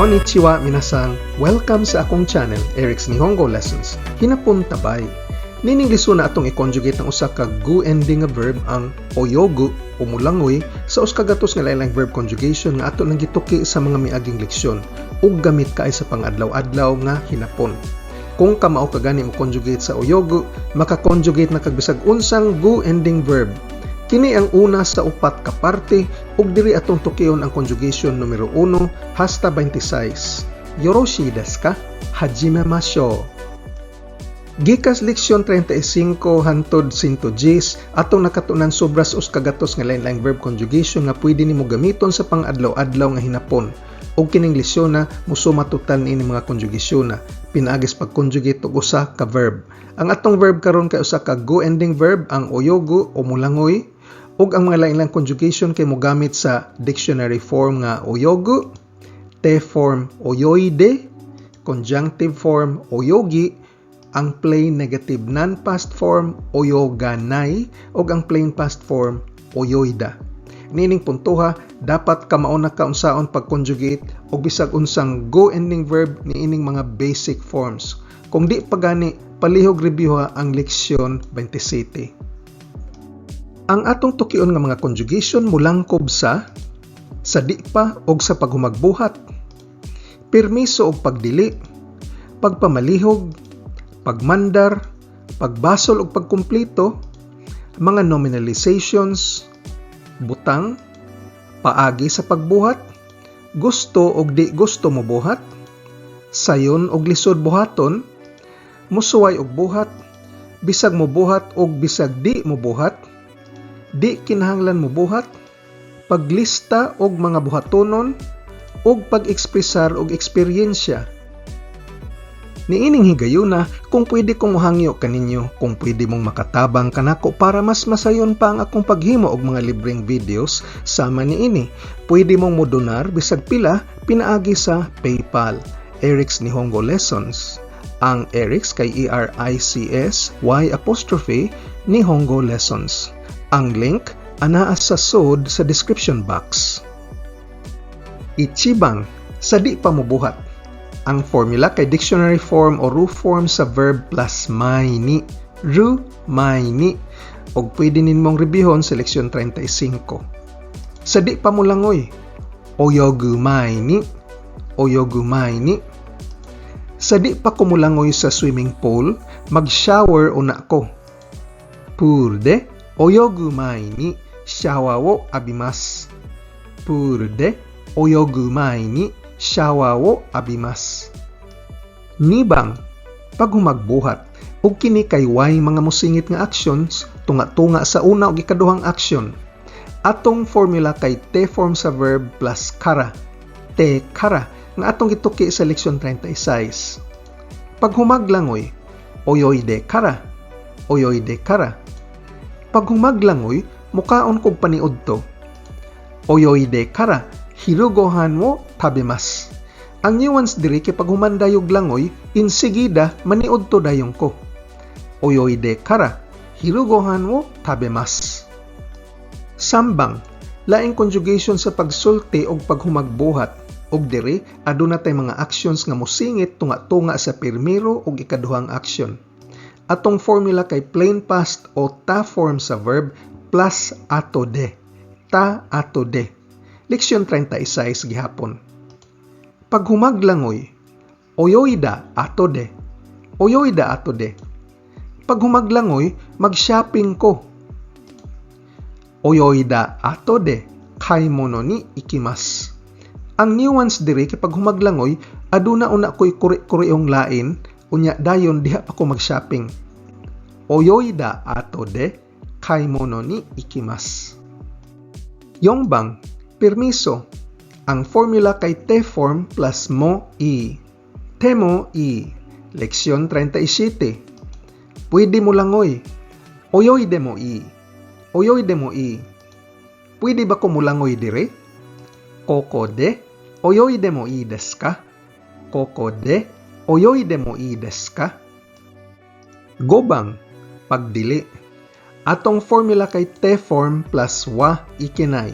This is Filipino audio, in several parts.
Konnichiwa minasan, welcome sa akong channel, Eric's Nihongo Lessons. Hinapon tabay. Nining liso na atong i-conjugate ng usa ka gu ending nga verb ang oyogu o mulangoy sa uskagatos nga lain-laing verb conjugation nga ato nang gituki sa mga miaging leksyon ug gamit kaay sa pang-adlaw-adlaw nga hinapon. Kung kamao ka gani mo conjugate sa oyogu, maka-conjugate na kag bisag unsang gu ending verb. Kini ang una sa upat ka parte ug diri atong tukion ang conjugation numero 1 hasta 26. Yoroshi desu ka? Hajimemashou. Gikas leksyon 35 hangtod 110 atong nakatunan sobras uskagatos nga lain-laing verb conjugation nga pwede nimo gamiton sa pang-adlaw-adlaw nga hinapon. Ug kining lesyon na musuma total niini mga conjugation na pinaagis pag-conjugate og usa ka verb. Ang atong verb karon kay usa ka gu ending verb ang oyogu o mulangoy. Ug ang mga lain-laing conjugation kay mogamit sa dictionary form nga oyogu, te form oyoide, conjunctive form oyogi, ang plain negative non-past form oyoganai, ug ang plain past form oyoida. Nining puntoha, dapat kamao na kaunsaon pag-conjugate og bisag unsang go ending verb niining mga basic forms. Kung di pa gani, palihog reviewha ang leksyon 27. Ang atong tukion nga mga conjugation mulangkob sa di pa og sa paghumagbuhat, permiso og pagdili, pagpamalihog, pagmandar, pagbasol og pagkumpleto, mga nominalizations, butang, paagi sa pagbuhat, gusto og di gusto mo buhat, sayon og lisod buhaton, musuway og buhat, bisag mo buhat og bisag di mo buhat, di kinahanglan mo buhat, paglista og mga buhatonon, og pag-ekspresar og eksperyensya. Niining higayuna kung pwede kong muhangyo kaninyo, kung pwede mong makatabang kanako para mas masayon pa ang akong paghimo og mga libreng videos sama niini. Pwede mong modonar bisag pila pinaagi sa PayPal, Eric's Nihongo Lessons. Ang Eric's kay ERICS Y apostrophe Nihongo Lessons. Ang link anaa sa sod sa description box. Ichibang, sa di pa mobuhat. Ang formula kay dictionary form o ru form sa verb plus may ni. Ru, may ni. O pwede ninmong rebihon sa leksyon 35. Sa di pa mo langoy. Oyogu may ni. Oyogu may ni. Sa di pa kumulangoy sa swimming pool, mag-shower una ko. Purde, oyogu mai ni shower wo abimasu. Pool de oyogu mai ni shower wo abimasu. Nibang, paghumagbuhat, ug kini kay way mga musingit nga actions tunga-tunga sa una ug ikaduhang action. Atong formula kay te form sa verb plus kara, te kara, nga atong gituki sa leksyon 36. Paghumaglangoy, oyoide kara, oyoide kara. Pag humaglangoy, mukaon kog paniudto. Oyoide kara, hirugohan mo tabimas. Ang nuance diri kay pag humandayog langoy, insigida maniudto dayong ko. Oyoide kara, hirugohan mo tabimas. Sambang, laing conjugation sa pagsulti og paghumagbuhat. Og diri, aduna tay mga actions nga mosingit tunga-tunga sa pirmiro ug ikaduhang action. Atong formula kay plain past o ta form sa verb plus ato de. Ta ato de. Leksyon 36 gihapon. Pag humaglangoy, oyoida ato de. Oyoida ato de. Pag humaglangoy, mag-shopping ko. Oyoida ato de. Kaimono ni ikimasu. Ang nuance diri kay pag humaglangoy, aduna una ko'y kuri-kuriong lain, unya dayon diha pa ko mag-shopping. Oyoida ato de kaimono ni ikimasu. Yongbang, permiso. Ang formula kay te form plus mo i. Temo i. Leksyon 37. Pwede mo langoy. Oyoide mo i. Oyoide mo i. Pwede ba ko mulangoy dire? Koko de oyoide mo i desu ka? Koko de oyoide mo i desu ka? Gobang, pagdili. Atong formula kay te form plus wa ikinay.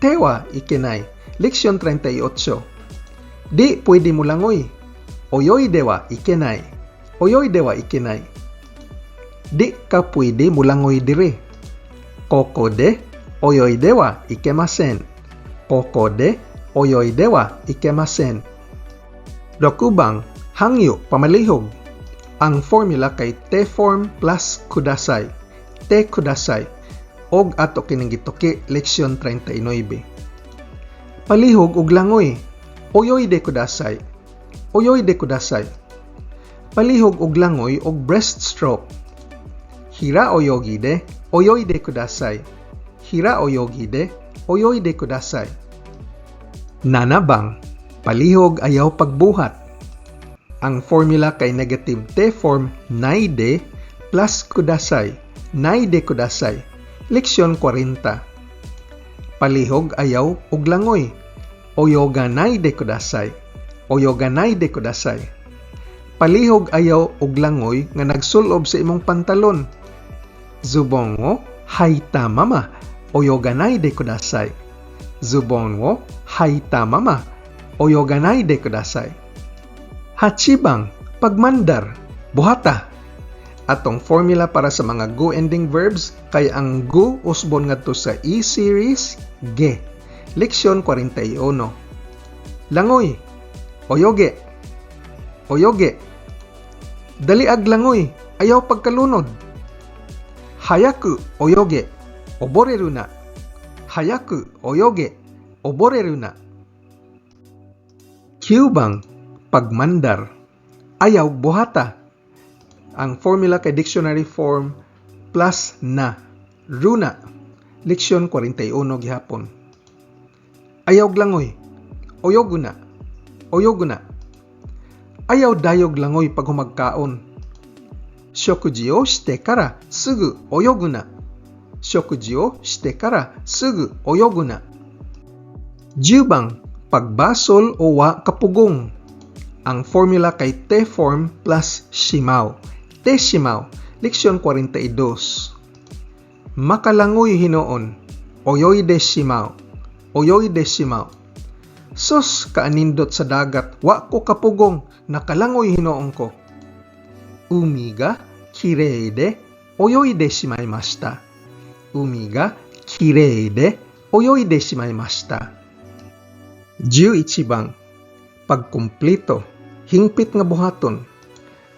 Tewa ikinay. Leksyon 38. Di pwede mo langoy. Oyoi de wa ikenai. Oyoi de wa ikenai. Di ka pwede mo langoy dire. Koko de oyoi de wa ikemasen. Koko de oyoi de wa ikemasen. Rokubang, hangyo, pamalihog. Ang formula kay te form plus kudasai. Te kudasai. Og ato kining gituki leksyon 39. Palihog og langoy. Oyoi de kudasai. Oyoi de kudasai. Palihog og langoy og breaststroke. Hira oyogi de oyoi de kudasai. Hira oyogi de oyoi de kudasai. Nanabang, palihog ayaw pagbuhat. Ang formula kay negative te form naide plus kudasai. Naide kudasai. Leksyon 40. Palihog ayaw og langoy. Oyoga naide kudasai. Oyoga naide kudasai. Palihog ayaw og langoy nga nagsulob sa imong pantalon. Zubon wo haita mama. Oyoga naide kudasai. Zubon wo haita mama. Oyoga naide kudasai. Hachibang, pagmandar, buhata. Atong formula para sa mga go ending verbs kay ang go usbon ngadto sa E-series, ge. Leksyon 41. Langoy, oyoge. Oyoge. Daliag langoy, ayaw pagkalunod. Hayaku oyoge, oboreru na. Hayaku oyoge, oboreru na. Kyubang, pagmandar, ayaw buhata. Ang formula kay dictionary form plus na, runa. Leksyon 41 gihapon. Ayaw langoy, oyogo na. Oyogo na. Ayaw dayog langoy pag humagkaon. Shokuji o shite kara sugu oyogu na. Shokuji o shite kara sugu oyogu na. Jubang, pagbasol o wa kapugong. Ang formula kay te form plus shimaw. Te shimaw. Leksyon 42. Makalangoy hinoon. Oyoi de shimaw. Oyoi de shimaw. Sus, kaanindot sa dagat, wa ko kapugong, nakalangoy hinoon ko. Umi ga kirei de oyoi de shimaimashita. Umi ga kirei de oyoi de shimaimashita. 11 bang, pagkumplito, hingpit nga buhaton.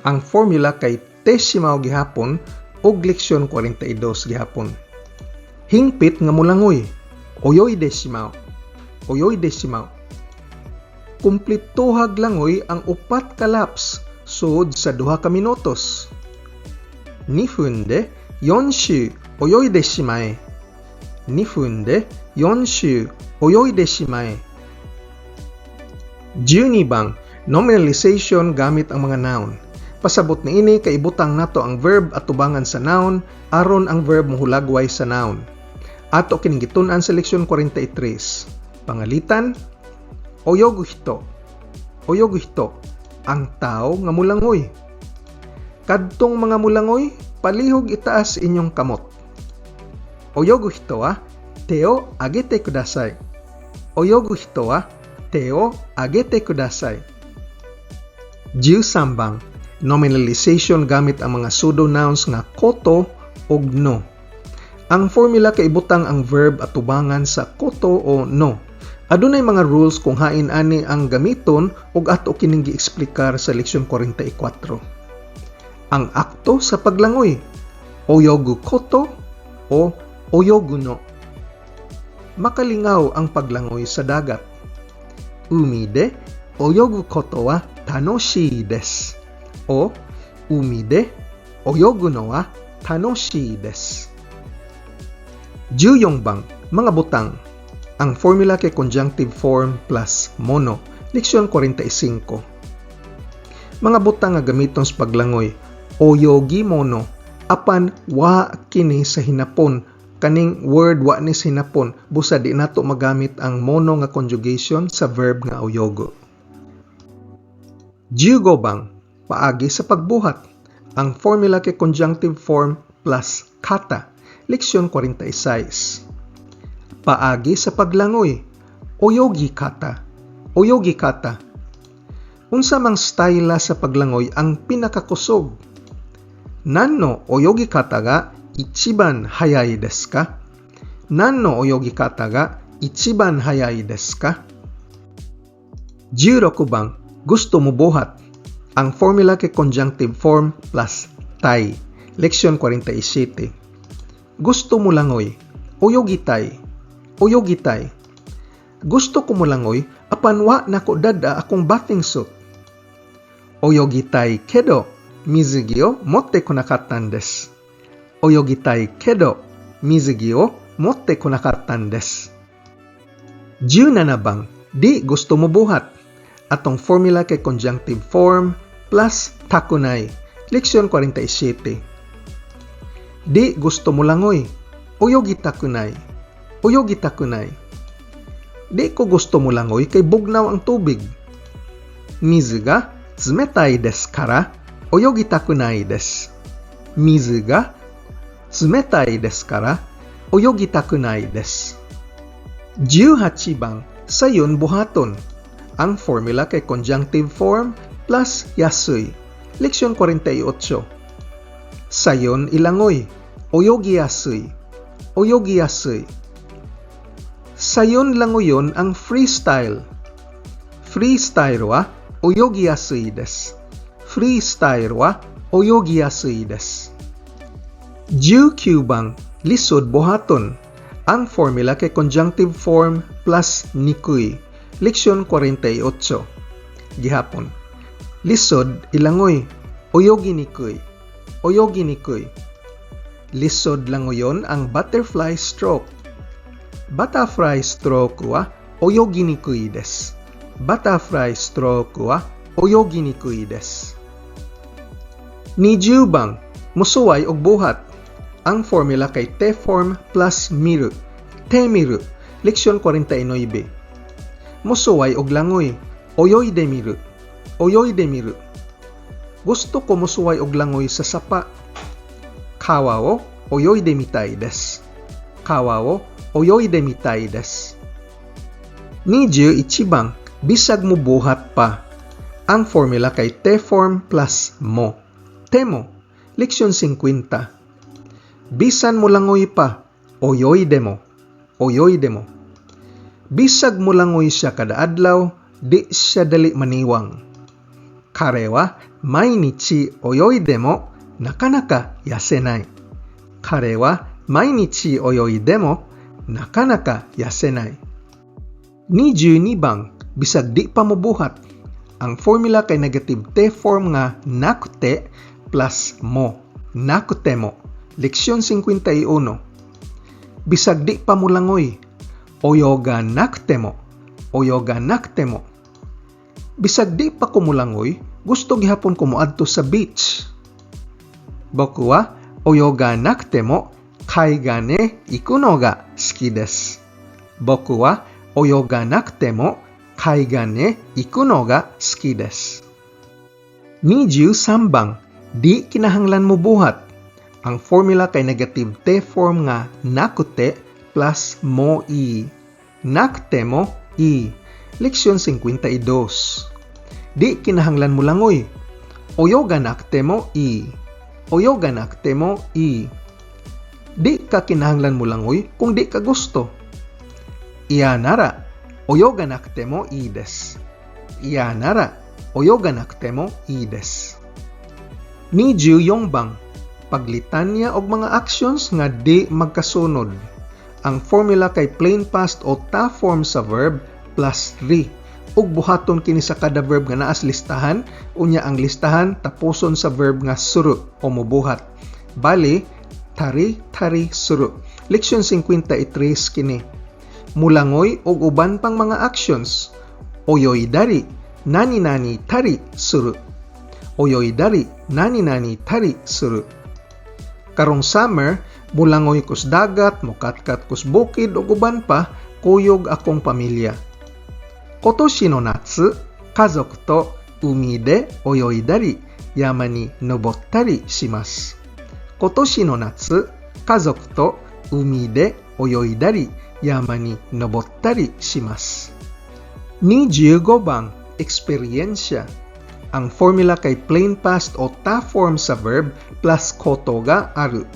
Ang formula kay te shimaw gihapon ug leksyon 42 gihapon. Hingpit nga mulangoy. Oyoi de shimaw. Oyoi de shimaw. Kumplituhag langoy ang 4 ka laps sud sa 2 ka minutos. 2分で4周泳いでしまえ。2分で4周泳いでしまえ。12 bang, nominalization gamit ang mga noun. Pasabot na ini kay ibutang nato ang verb at tubangan sa noun aron ang verb mohulagway sa noun. Ato kining gitun-an sa leksyon 43. Pangalitan, oyogu hito. Oyogu hito, ang tao nga mulangoy. Kadtong mga mulangoy, palihog itaas inyong kamot. Oyogu hito wa te o agete kudasai. Oyogu hito wa te o agete kudasai. 13 bang, nominalization gamit ang mga pseudo-nouns nga koto ug no. Ang formula kay ibutang ang verb at tubangan sa koto o no. Adunay mga rules kung hain ani ang gamiton ug ato kining gi-eksplikar sa leksyon 44. Ang akto sa paglangoy, oyogu koto o oyogu no. Makalingaw ang paglangoy sa dagat. Umi de oyogu koto wa tanoshii desu. O umi de oyogu no wa tanoshii desu. 14 bang, mga butang. Ang formula kay conjunctive form plus mono. Leksyon 45. Mga butang nga gamiton sa paglangoy. Oyogi mono. Apan wa kini sa hinapon. Kaning word wa ni sa hinapon. Busa di nato magamit ang mono nga conjugation sa verb nga oyogo. 15 bang, paagi sa pagbuhat. Ang formula kay conjunctive form plus kata. Leksyon 46. Paagi sa paglangoy. Oyogi kata. Oyogi kata. Unsa mang styla sa paglangoy ang pinakakusog? Nan no oyogi kata ga ichiban hayai desu ka? Nan no oyogi kata ga ichiban hayai desu ka? 16 bang, gusto mo buhat? Ang formula kay conjunctive form plus tai. Leksyon 47. Gusto mo langoy? Oyogitai. Oyogitai. Gusto ko mo langoy, apan wa nako dada akong bathing suit. Oyogitai kedo, mizugi o motte konakattan desu. Oyogitai kedo, mizugi o motte konakattan desu. 17 bang, di gusto mo buhat? Atong formula kay conjunctive form plus takunai. Leksyon 47. Di gusto mo langoy. Oyogitakunai. Oyogitakunai. Di ko gusto mo langoy kay bugnaw ang tubig. Mizu ga tsumetai desu kara oyogitakunai desu. Mizu ga tsumetai desu kara oyogitakunai desu. 18 bang, sayon buhaton. Ang formula kay conjunctive form plus yasui. Leksyon 48. Sayon ilangoy. Oyogi yasui. Oyogi yasui. Sayon langoyon ang freestyle. Freestyle wa oyogi yasui desu. Freestyle wa oyogi yasui desu. 19 bang, lisod buhaton. Ang formula kay conjunctive form plus nikui. Leksyon 48. Gihapon. Lisod ilangoy. Oyogi nikui. Oyogi nikui. Lisod langoyon ang butterfly stroke. Butterfly stroke wa oyogi nikui desu. Butterfly stroke wa oyogi nikui desu. 20 bang, musuway og buhat. Ang formula kay te form plus miru. Te miru. Leksyon 49. Musuway og langoy. Oyoide miru. Oyoide miru. Gusto ko musuway og langoy sa sapa. Kawa wo oyoide mitai desu. Kawa wo oyoide mitai desu. 21 bang, bisag mo buhat pa. Ang formula kay te form plus mo. Temo. Leksyon 50. Bisan mo langoy pa. Oyoide mo. Oyoide mo. Bisag mo langoy siya kada adlaw, di siya dali maniwang. Kare wa mainichi oyoide mo nakanaka yasenai. Kare wa mainichi oyoide mo nakanaka yasenai. 22 bang, bisag di pa mo buhat. Ang formula kay negative te form nga nakute plus mo. Nakute mo. Leksyon 51. Bisag di pa mo langoy. Oyoga nakute mo. Oyoga nakute mo. Bisag di pa ko mo langoy, gusto gihapon ko moadto sa beach. Boku wa oyoga nakute mo kaiga ne iku no ga suki desu. Boku wa oyoga nakute mo kaiga ne iku no ga suki desu. 23 bang, di kinahanglan mo buhat. Ang formula kay negative te form nga nakute plus mo i. Nakute mo i. Leksyon 52. Di kinahanglan mo langoy. Oyoga nakute mo i. Oyoga nakute mo i. Di ka kinahanglan mo langoy kung di ka gusto. Iya nara oyoga nakute mo i desu. Iya nara oyoga nakute mo i desu. 24 bang, paglitan niya og mga actions nga di magkasunod. Ang formula kay plain past o ta form sa verb plus 3. Ug buhaton kini sa kada verb nga naas listahan, unya ang listahan tapuson sa verb nga suru o mobuhat. Bali, tari suru. Leksyon 53 kini. Mulangoy og uban pang mga actions. Oyoi dari, nani tari suru. Oyoi dari, nani tari suru. Karong summer, mulangoy kus dagat, mukatkat kus bukid ug uban pa, kuyog akong pamilya. Kotoshi no natsu, kazoku to umi de oyoidari, yama ni nobottari shimasu. Kotoshi no natsu, kazoku to umi de oyoidari, yama ni nobottari shimasu. 25 bang, eksperyensya. Ang formula kay plain past o ta form sa verb plus koto ga aru.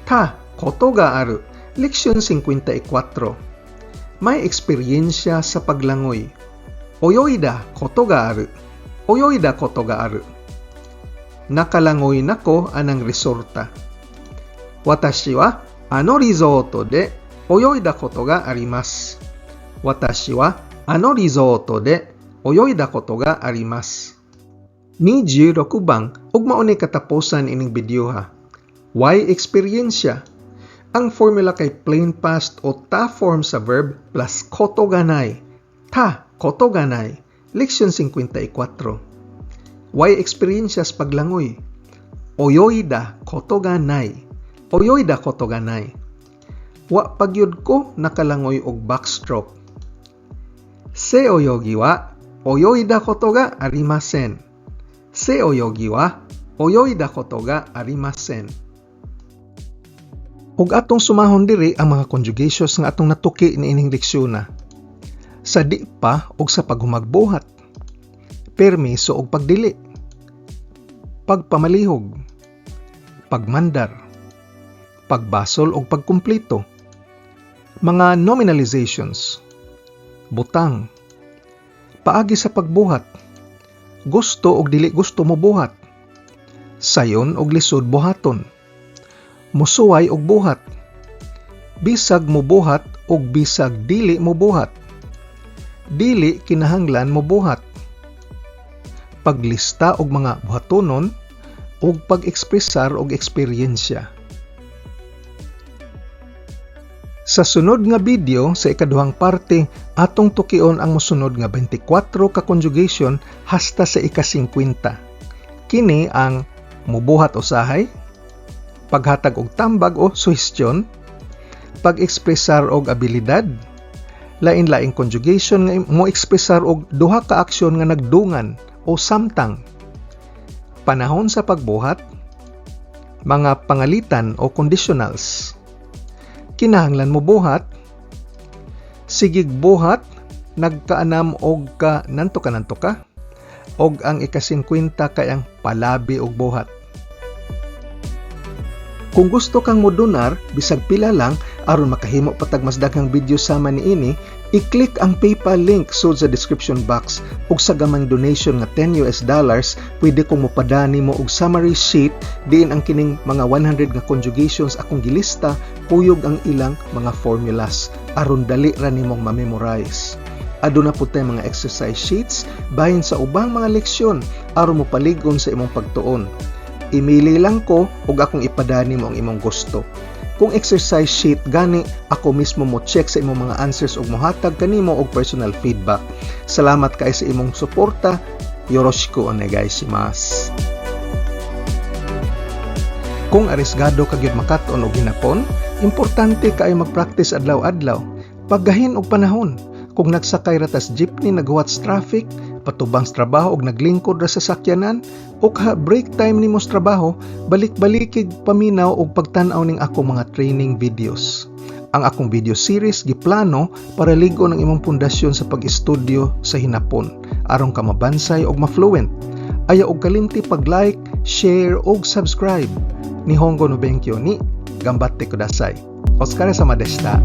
Ta, koto ga aru. Leksyon 54. May eksperyensya sa paglangoy. Oyoida koto ga aru. Oyoida koto ga aru. Nakalangoy nako anang resorta. Watashi wa ano resort de oyoida koto ga arimasu. Watashi wa ano resort de oyoida koto ga arimasu. 26 bang ug mao ni katapusan ining video ha. Why eksperyensya? Ang formula kay plain past o ta form sa verb plus koto ga nai. Ta, koto ga nai. Leksyon 54. Why eksperyensya sa paglangoy? Oyoida koto ga nai. Oyoida koto ga nai. Wa pagyud ko nakalangoy og backstroke. Se oyogi wa oyoida koto ga arimasen. Se oyogi wa oyoida koto ga arimasen. Ug atong sumahon diri ang mga conjugations nga atong natuki niining leksyon na. Sa di pa ug sa paghumagbuhat. Permiso ug pagdili. Pagpamalihog. Pagmandar. Pagbasol ug pagkumpleto. Mga nominalizations. Butang. Paagi sa pagbuhat. Gusto og dili gusto mo buhat. Sayon og lisod buhaton. Musuway og buhat. Bisag mo buhat og bisag dili mo buhat. Dili kinahanglan mo buhat. Paglista og mga buhatonon ug pag-ekspresar og eksperyensya. Sa sunod nga video, sa ikaduhang parte, atong tukion ang mosunod nga 24 ka conjugation hasta sa ika-50. Kini ang mubuhat usahay, paghatag og tambag o suhestyon, pag-ekspresar og abilidad, lain-laing conjugation nga mo ekspresar og duha ka aksyon nga nagdungan o samtang, panahon sa pagbuhat, mga pangalitan o conditionals, kinahanglan mo buhat, sigig buhat, nagkaanam og ka nanto ka, og ang ika-50 kay ang palabi og buhat. Kung gusto kang modonar, bisag pila lang, aron makahimo patag mas daghang video sama niini, i-click ang PayPal link sud sa description box ug sa gamang donation nga $10, pwede kong mopadani mo og summary sheet diin ang kining mga 100 nga conjugations akong gilista, kuyog ang ilang mga formulas aron dali ra nimong ma-memorize. Aduna po tay mga exercise sheets bahin sa ubang mga leksyon aron mo paligon sa imong pagtuon. Imili lang ko ug akong ipadani mo ang imong gusto. Kung exercise sheet gani, ako mismo mo check sa imong mga answers ug mohatag kanimo og personal feedback. Salamat kay sa imong suporta. Yoroshiku onegaishimasu. Kung arisgado ka gyud makaton og hinapon, importante kay mag-practice adlaw-adlaw. Paggahin og panahon. Kung nagsakay ra tas jeepney naghuwat traffic, patubang sa trabaho og naglingkod ra sa sakyanan, o break time nimo sa trabaho, balik-balikig paminaw og pagtan-aw ning akong mga training videos. Ang akong video series giplano para ligon ang imong pundasyon sa pag-estudyo sa hinapon aron ka mabansay og ma-fluent. Ayaw og kalimti pag-like, share og subscribe. Nihongo no benkyo ni gambatte kudasai. Otsukare sama deshita.